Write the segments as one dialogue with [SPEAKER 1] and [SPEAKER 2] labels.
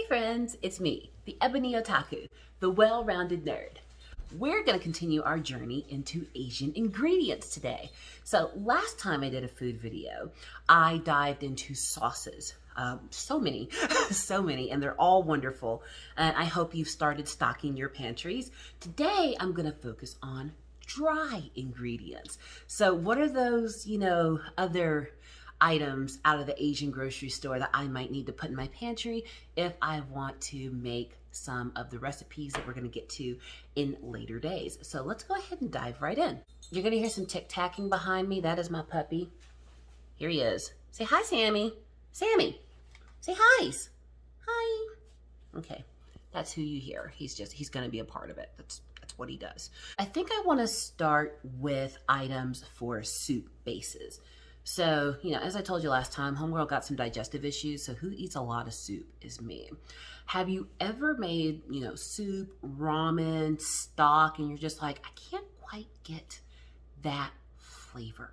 [SPEAKER 1] friends, it's me, the Ebony Otaku, the well-rounded nerd. We're going to continue our journey into Asian ingredients today. So last time I did a food video, I dived into sauces. So many, so many, and they're all wonderful. And I hope you've started stocking your pantries. Today, I'm going to focus on dry ingredients. So what are those, other items out of the Asian grocery store that I might need to put in my pantry if I want to make some of the recipes that we're going to get to in later days. So let's go ahead and dive right in. You're going to hear some tic-tacking behind me. That is my puppy. Here he is. Say hi, Sammy. Sammy, say hi. Hi. Okay, that's who you hear. He's going to be a part of it. That's what he does. I think I want to start with items for soup bases. So, as I told you last time, homegirl got some digestive issues, so who eats a lot of soup is me. Have you ever made, soup, ramen, stock, and you're just like, I can't quite get that flavor?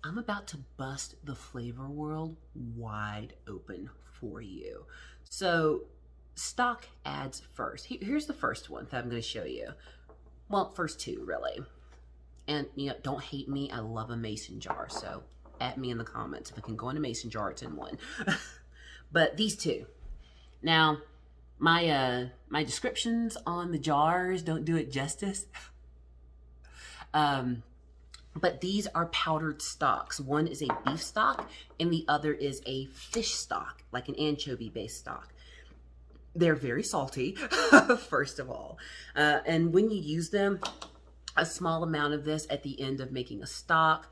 [SPEAKER 1] I'm about to bust the flavor world wide open for you. So, stock adds first. Here's the first one that I'm going to show you. Well, first two, really. And, don't hate me. I love a mason jar. So at me in the comments. If it can go in a mason jar, it's in one. But these two. Now, my descriptions on the jars don't do it justice. But these are powdered stocks. One is a beef stock and the other is a fish stock, like an anchovy-based stock. They're very salty, first of all. And when you use them, a small amount of this at the end of making a stock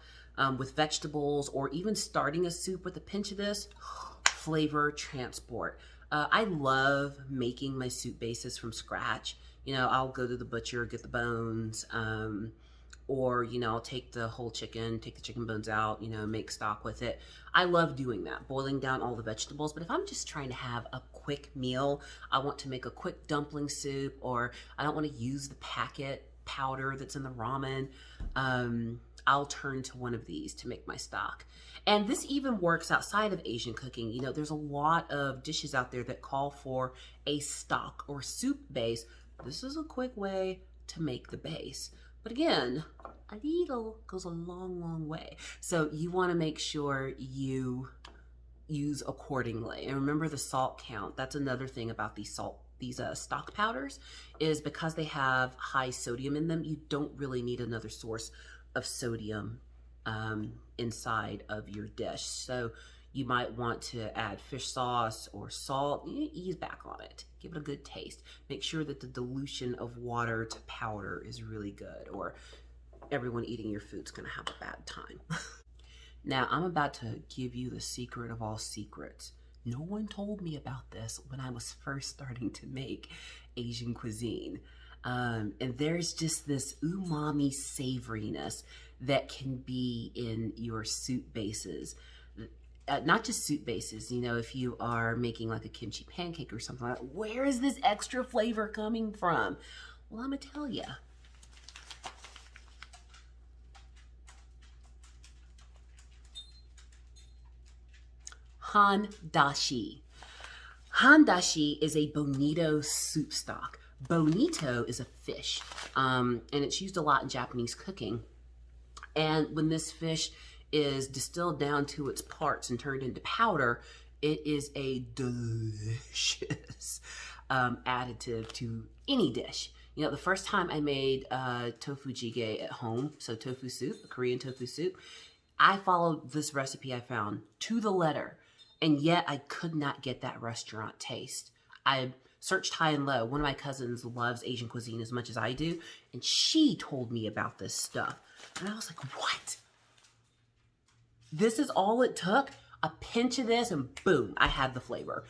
[SPEAKER 1] with vegetables or even starting a soup with a pinch of this, flavor transport. I love making my soup bases from scratch. I'll go to the butcher, get the bones, or, I'll take the whole chicken, take the chicken bones out, make stock with it. I love doing that, boiling down all the vegetables. But if I'm just trying to have a quick meal, I want to make a quick dumpling soup, or I don't want to use the packet powder that's in the ramen, I'll turn to one of these to make my stock. And this even works outside of Asian cooking. There's a lot of dishes out there that call for a stock or soup base. This is a quick way to make the base. But again, a little goes a long, long way. So you want to make sure you use accordingly. And remember the salt count. That's another thing about these stock powders, is because they have high sodium in them, you don't really need another source of sodium inside of your dish. So you might want to add fish sauce or salt. Ease back on it. Give it a good taste. Make sure that the dilution of water to powder is really good, or everyone eating your food's going to have a bad time. Now, I'm about to give you the secret of all secrets. No one told me about this when I was first starting to make Asian cuisine. And there's just this umami savoriness that can be in your soup bases. Not just soup bases, if you are making like a kimchi pancake or something like that, where is this extra flavor coming from? Well, I'm gonna tell you. Dashi. Dashi is a bonito soup stock. Bonito is a fish, and it's used a lot in Japanese cooking. And when this fish is distilled down to its parts and turned into powder, it is a delicious additive to any dish. The first time I made tofu jjigae at home, so tofu soup, a Korean tofu soup, I followed this recipe I found to the letter, and yet I could not get that restaurant taste. I searched high and low. One of my cousins loves Asian cuisine as much as I do, and she told me about this stuff. And I was like, what? This is all it took? A pinch of this and boom, I had the flavor.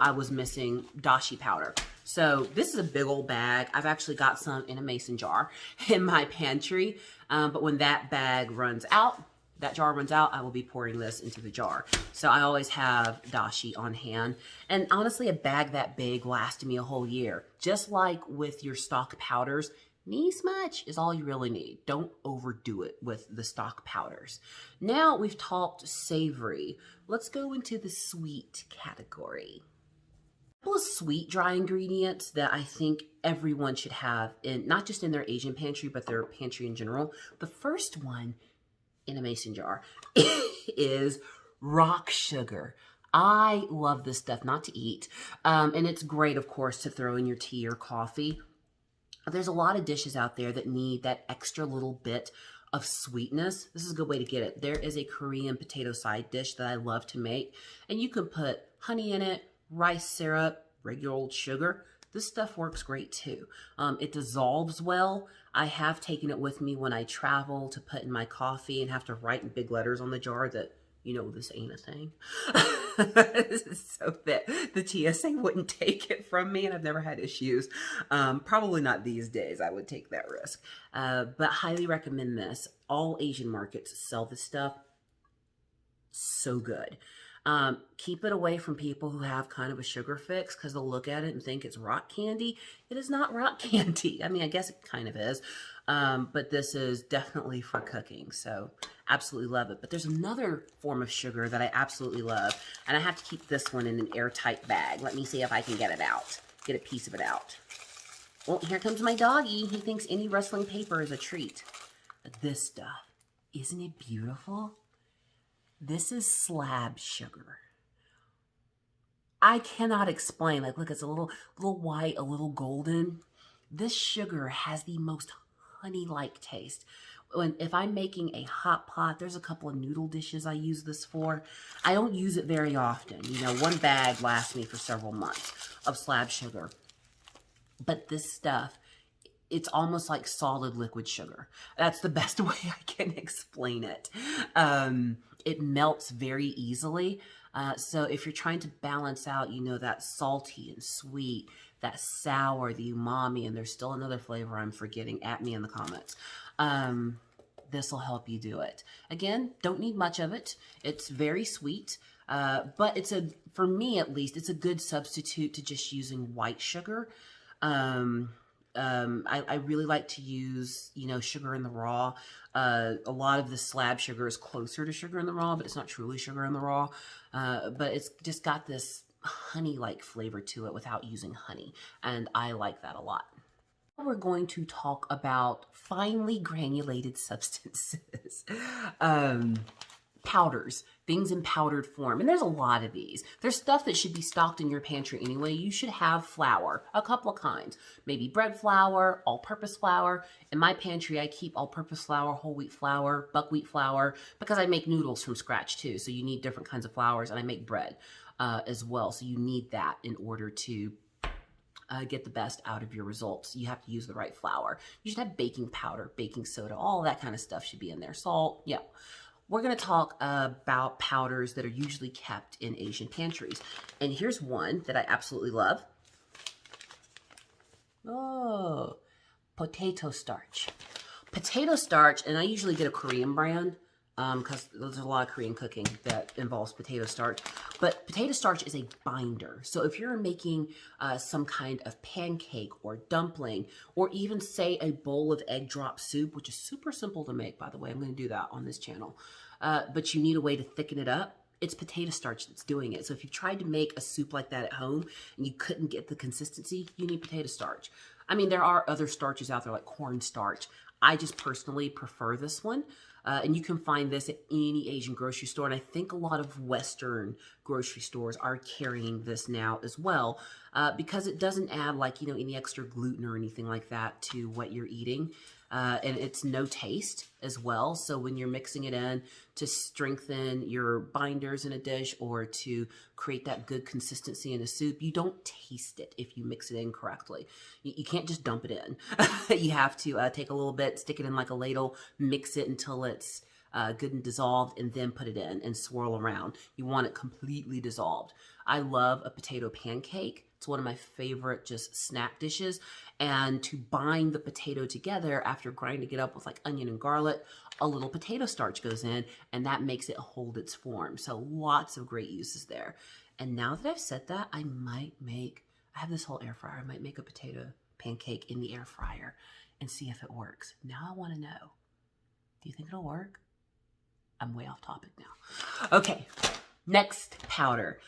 [SPEAKER 1] I was missing dashi powder. So this is a big old bag. I've actually got some in a mason jar in my pantry. But when that jar runs out, I will be pouring this into the jar. So I always have dashi on hand. And honestly, a bag that big lasted me a whole year. Just like with your stock powders, this much is all you really need. Don't overdo it with the stock powders. Now we've talked savory. Let's go into the sweet category. Couple of sweet dry ingredients that I think everyone should have in, not just in their Asian pantry, but their pantry in general. The first one in a mason jar is rock sugar. I love this stuff, not to eat. And it's great, of course, to throw in your tea or coffee. There's a lot of dishes out there that need that extra little bit of sweetness. This is a good way to get it. There is a Korean potato side dish that I love to make, and you can put honey in it, rice syrup, regular old sugar. This stuff works great too. It dissolves well. I have taken it with me when I travel to put in my coffee and have to write in big letters on the jar that, you know, this ain't a thing. This is so that the TSA wouldn't take it from me, and I've never had issues. Probably not these days. I would take that risk. But highly recommend this. All Asian markets sell this stuff. So good. Keep it away from people who have kind of a sugar fix because they'll look at it and think it's rock candy. It is not rock candy. I mean, I guess it kind of is. But this is definitely for cooking. So absolutely love it. But there's another form of sugar that I absolutely love. And I have to keep this one in an airtight bag. Let me see if I can get it out. Get a piece of it out. Oh, here comes my doggy. He thinks any rustling paper is a treat. But this stuff, isn't it beautiful? This is slab sugar. I cannot explain. Like, look, it's a little white, a little golden. This sugar has the most honey-like taste. If I'm making a hot pot, there's a couple of noodle dishes I use this for. I don't use it very often. You know, one bag lasts me for several months of slab sugar. But this stuff, it's almost like solid liquid sugar. That's the best way I can explain it. It melts very easily. So if you're trying to balance out, you know, that salty and sweet, that sour, the umami, and there's still another flavor I'm forgetting, at me in the comments. This will help you do it. Again, don't need much of it. It's very sweet, but for me at least, it's a good substitute to just using white sugar. I really like to use, you know, sugar in the raw. A lot of the slab sugar is closer to sugar in the raw, but it's not truly sugar in the raw. But it's just got this honey-like flavor to it without using honey. And I like that a lot. We're going to talk about finely granulated substances. Powders, things in powdered form. And there's a lot of these. There's stuff that should be stocked in your pantry anyway. You should have flour, a couple of kinds. Maybe bread flour, all-purpose flour. In my pantry, I keep all-purpose flour, whole wheat flour, buckwheat flour, because I make noodles from scratch too. So you need different kinds of flours, and I make bread as well. So you need that in order to get the best out of your results. You have to use the right flour. You should have baking powder, baking soda, all that kind of stuff should be in there. Salt, yeah. We're going to talk about powders that are usually kept in Asian pantries. And here's one that I absolutely love. Oh, potato starch. Potato starch, and I usually get a Korean brand because there's a lot of Korean cooking that involves potato starch. But potato starch is a binder. So if you're making some kind of pancake or dumpling, or even say a bowl of egg drop soup, which is super simple to make, by the way, I'm going to do that on this channel. But you need a way to thicken it up. It's potato starch that's doing it. So if you tried to make a soup like that at home and you couldn't get the consistency, you need potato starch. I mean, there are other starches out there like corn starch. I just personally prefer this one. And you can find this at any Asian grocery store. And I think a lot of Western grocery stores are carrying this now as well because it doesn't add like, you know, any extra gluten or anything like that to what you're eating. And it's no taste as well. So when you're mixing it in to strengthen your binders in a dish or to create that good consistency in a soup, you don't taste it if you mix it in correctly. You can't just dump it in. You have to take a little bit, stick it in like a ladle, mix it until it's good and dissolved, and then put it in and swirl around. You want it completely dissolved. I love a potato pancake. It's one of my favorite just snack dishes. And to bind the potato together after grinding it up with like onion and garlic, a little potato starch goes in and that makes it hold its form. So lots of great uses there. And now that I've said that, I have this whole air fryer. I might make a potato pancake in the air fryer and see if it works. Now I want to know, do you think it'll work? I'm way off topic now. Okay. Next powder.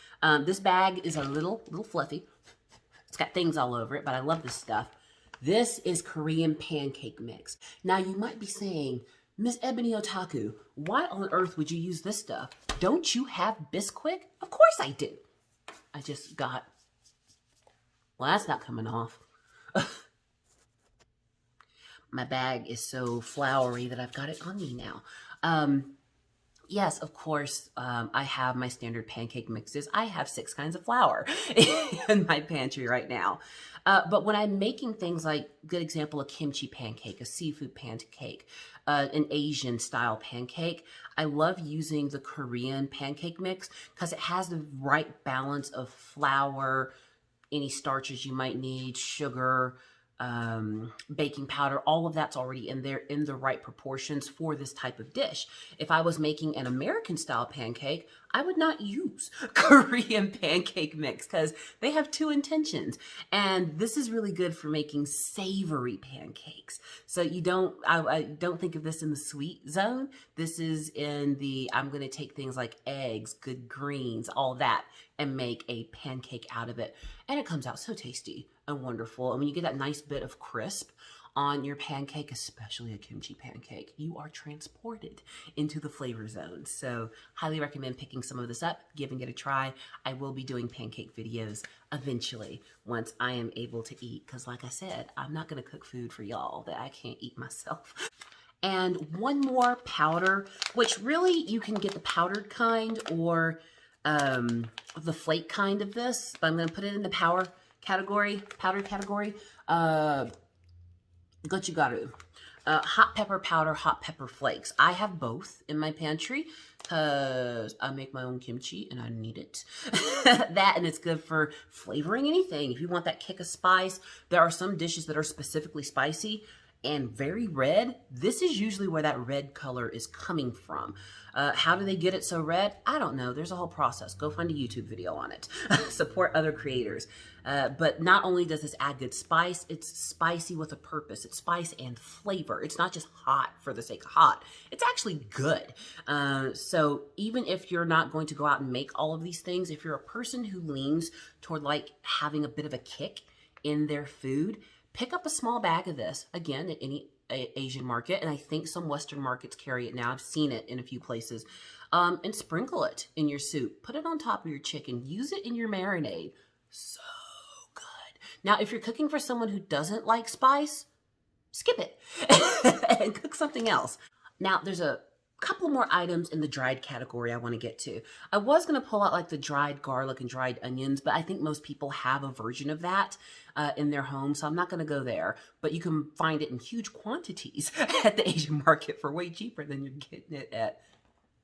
[SPEAKER 1] This bag is a little fluffy. It's got things all over it, but I love this stuff. This is Korean pancake mix. Now you might be saying, Miss Ebony Otaku, why on earth would you use this stuff? Don't you have Bisquick? Of course I do. I just got, well, that's not coming off. My bag is so floury that I've got it on me now. Yes, of course, I have my standard pancake mixes. I have 6 kinds of flour in my pantry right now. But when I'm making things like, good example, a kimchi pancake, a seafood pancake, an Asian style pancake, I love using the Korean pancake mix because it has the right balance of flour, any starches you might need, sugar, baking powder, all of that's already in there in the right proportions for this type of dish. If I was making an American style pancake, I would not use Korean pancake mix because they have 2 intentions. And this is really good for making savory pancakes. So you don't, I don't think of this in the sweet zone. This is in the, I'm going to take things like eggs, good greens, all that, and make a pancake out of it. And it comes out so tasty and wonderful. And when you get that nice bit of crisp on your pancake, especially a kimchi pancake, you are transported into the flavor zone. So highly recommend picking some of this up, giving it a try. I will be doing pancake videos eventually once I am able to eat, because like I said, I'm not going to cook food for y'all that I can't eat myself. And one more powder, which really you can get the powdered kind or the flake kind of this, but I'm going to put it in the powder category. Gochugaru. Hot pepper powder, hot pepper flakes. I have both in my pantry because I make my own kimchi and I need it. That, and it's good for flavoring anything. If you want that kick of spice, there are some dishes that are specifically spicy and very red. This is usually where that red color is coming from. How do they get it so red? I don't know. There's a whole process. Go find a YouTube video on it. Support other creators. But not only does this add good spice, it's spicy with a purpose. It's spice and flavor. It's not just hot for the sake of hot. It's actually good. So even if you're not going to go out and make all of these things, if you're a person who leans toward like having a bit of a kick in their food, pick up a small bag of this, again, at any Asian market, and I think some Western markets carry it now. I've seen it in a few places. And sprinkle it in your soup. Put it on top of your chicken. Use it in your marinade. So good. Now, if you're cooking for someone who doesn't like spice, skip it and cook something else. Now, there's a couple more items in the dried category I want to get to. I was going to pull out like the dried garlic and dried onions, but I think most people have a version of that in their home, so I'm not going to go there. But you can find it in huge quantities at the Asian market for way cheaper than you're getting it at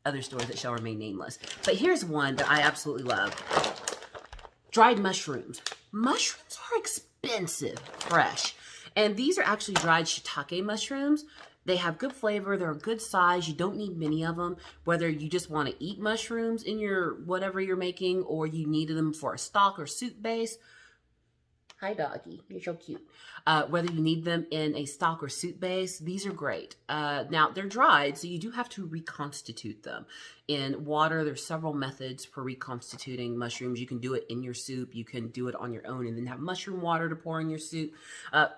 [SPEAKER 1] other stores that shall remain nameless. But here's one that I absolutely love. Dried mushrooms. Mushrooms are expensive, fresh. And these are actually dried shiitake mushrooms. They have good flavor. They're a good size. You don't need many of them. Whether you just want to eat mushrooms in your whatever you're making, or you need them for a stock or soup base. Hi, doggy. You're so cute. Whether you need them in a stock or soup base, these are great. Now, they're dried, so you do have to reconstitute them. In water, there's several methods for reconstituting mushrooms. You can do it in your soup. You can do it on your own and then have mushroom water to pour in your soup.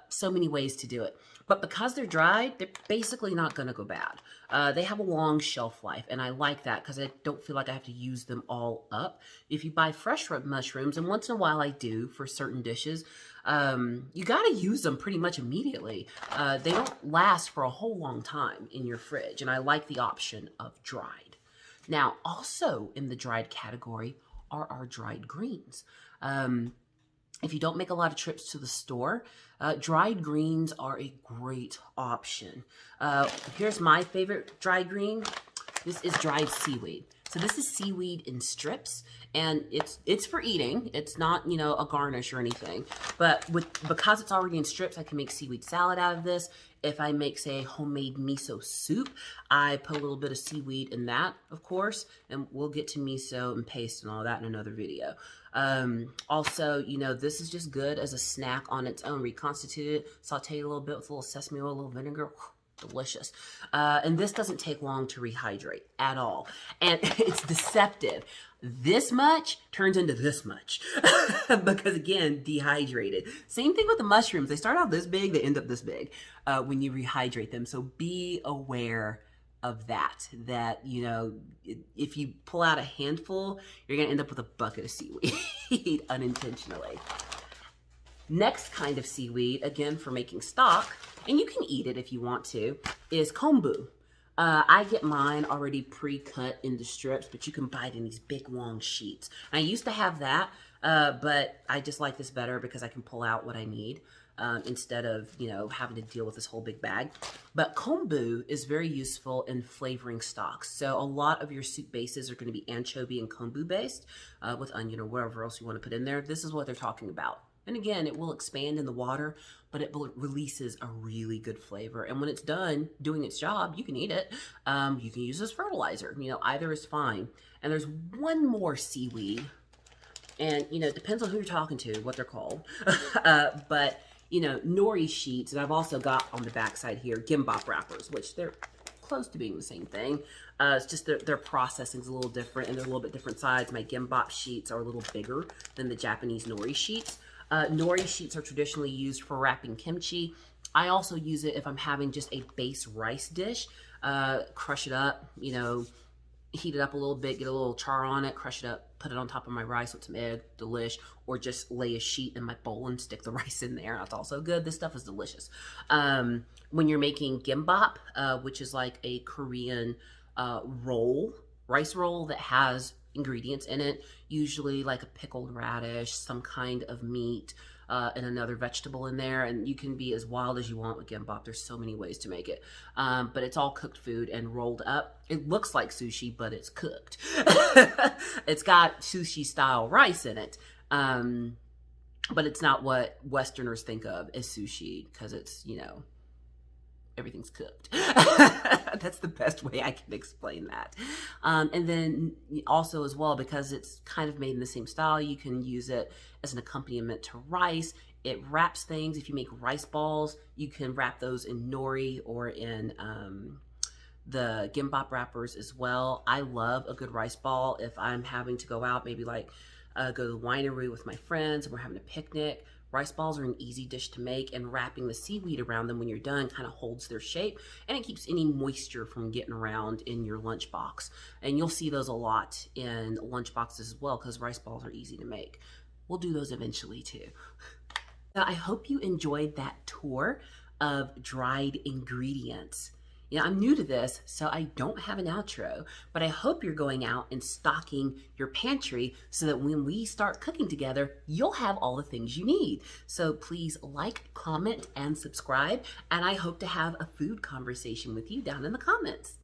[SPEAKER 1] So many ways to do it. But because they're dried, they're basically not going to go bad. They have a long shelf life, and I like that because I don't feel like I have to use them all up. If you buy fresh mushrooms, and once in a while I do for certain dishes, you got to use them pretty much immediately. They don't last for a whole long time in your fridge, and I like the option of dried. Now, also in the dried category are our dried greens. If you don't make a lot of trips to the store, dried greens are a great option. Here's my favorite dried green. This is dried seaweed. So this is seaweed in strips, and it's for eating. It's not, you know, a garnish or anything. But because it's already in strips, I can make seaweed salad out of this. If I make, say, homemade miso soup, I put a little bit of seaweed in that, of course, and we'll get to miso and paste and all that in another video. Also, you know, this is just good as a snack on its own. Reconstitute it, saute it a little bit with a little sesame oil, a little vinegar. delicious. And this doesn't take long to rehydrate at all. And it's deceptive. This much turns into this much because, again, dehydrated. Same thing with the mushrooms. They start out this big, they end up this big when you rehydrate them. So be aware of that, you know, if you pull out a handful, you're going to end up with a bucket of seaweed unintentionally. Next kind of seaweed, again, for making stock, and you can eat it if you want to, is kombu. I get mine already pre-cut into strips, but you can buy it in these big, long sheets. And I used to have that, but I just like this better because I can pull out what I need instead of, you know, having to deal with this whole big bag. But kombu is very useful in flavoring stocks. So a lot of your soup bases are going to be anchovy and kombu based with onion or whatever else you want to put in there. This is what they're talking about. And again, it will expand in the water, but it releases a really good flavor. And when it's done doing its job, you can eat it. You can use it as fertilizer. You know, either is fine. And there's one more seaweed. And, you know, it depends on who you're talking to, what they're called. But, you know, nori sheets. And I've also got on the backside here gimbap wrappers, which they're close to being the same thing. It's just their processing's a little different and they're a little bit different size. My gimbap sheets are a little bigger than the Japanese nori sheets. Nori sheets are traditionally used for wrapping kimchi. I also use it if I'm having just a base rice dish. Crush it up, you know, heat it up a little bit, get a little char on it, crush it up, put it on top of my rice with some egg, delish, or just lay a sheet in my bowl and stick the rice in there. That's also good. This stuff is delicious. When you're making gimbap, which is like a Korean rice roll that has ingredients in it, usually like a pickled radish, some kind of meat, and another vegetable in there. And you can be as wild as you want with gimbap. There's so many ways to make it. But it's all cooked food and rolled up. It looks like sushi, but it's cooked. It's got sushi style rice in it. But it's not what Westerners think of as sushi because it's, you know, everything's cooked. That's the best way I can explain that. And then also as well, because it's kind of made in the same style, you can use it as an accompaniment to rice. It wraps things. If you make rice balls, you can wrap those in nori or in the gimbap wrappers as well. I love a good rice ball if I'm having to go out, maybe like go to the winery with my friends and we're having a picnic. Rice balls are an easy dish to make, and wrapping the seaweed around them when you're done kind of holds their shape, and it keeps any moisture from getting around in your lunchbox. And you'll see those a lot in lunchboxes as well because rice balls are easy to make. We'll do those eventually too. I hope you enjoyed that tour of dried ingredients. You know, I'm new to this, so I don't have an outro, but I hope you're going out and stocking your pantry so that when we start cooking together, you'll have all the things you need. So please like, comment, and subscribe, and I hope to have a food conversation with you down in the comments.